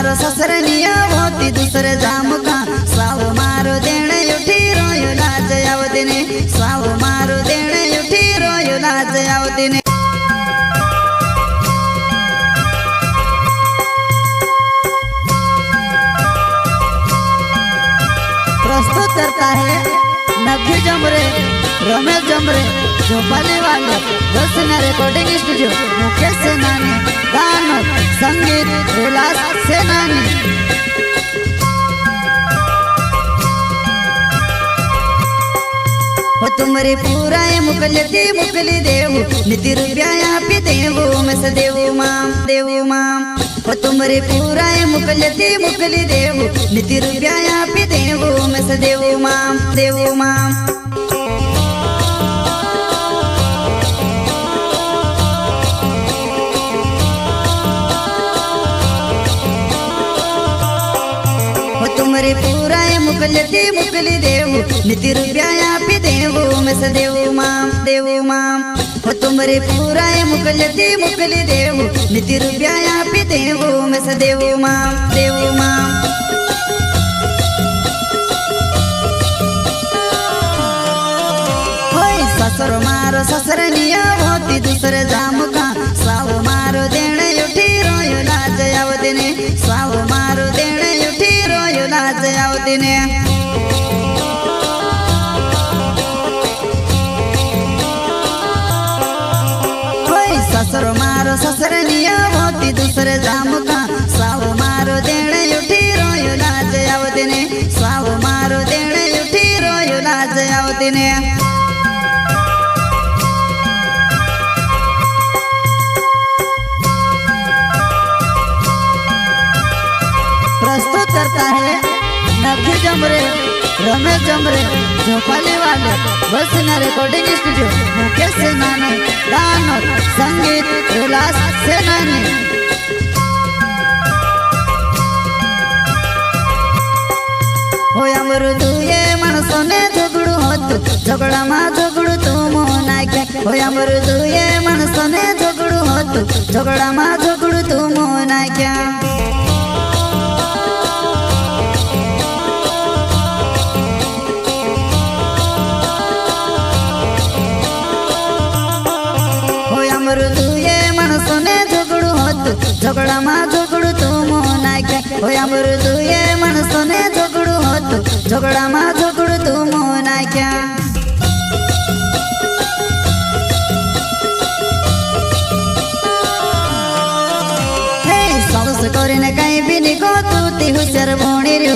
मारो ससरनिया होती दूसरे जाम का साव मारो देने उठी रोयो लाज आवदिने साव मारो देने उठी रोयो लाज आवदिने। प्रस्तुत करता है नखी जमरे रमेश जमरे जो वाले दर्शना रिकॉर्डिंग स्टूडियो मुकेश सेनानी गान संगीत विलास सेनानी। हो तुमरे पूरा मुकली देव निति रुपया पी देवो मस देवो माम हो तुमरे पूरा मुकली देव निति रुपया पी देवो मस देवो माम। तुमरे पूरा मुकली देव निति रुपया पी देवो मस देवो माम हो तुमरे पूरा मुकली देव निति रुपया पी देवो मस देवो माम। ससुर मारो ससरनिया होती दूसरे जाम का साव मारो देने उठी रोयो लाज आवदिने साव मारो देने उठी रोयो लाज आवदिने। ससुर मारो ससरनिया होती दूसरे जाम का साव मारो देने उठी रोयो लाज आवदिने साव मारो देने उठी रोयो लाज आवदिने। प्रस्तुत करता है नखी जमरे रमेश जमरे जो वाले दर्शना रिकॉर्डिंग स्टूडियो मुकेश सेनानी गान संगीत विलास सेनानी। हो अमृतु ये मनसो ने झगड़ू होत झगड़ा मा झगड़ू तू मोह नाख्या हो अमृतु ये मनसो ने झगड़ू होत झगड़ा मा झगड़ू तू मोह नाख्या। झगड़ा मा झगड़ू तू मोह नाख्या हो अमृतु ये मनसो ने झगड़ू होत झगड़ा मा झगड़ू तू मोह नाख्या। हे साउस कोरिने कहीं भी निको तू ती हुसर भोणी रो।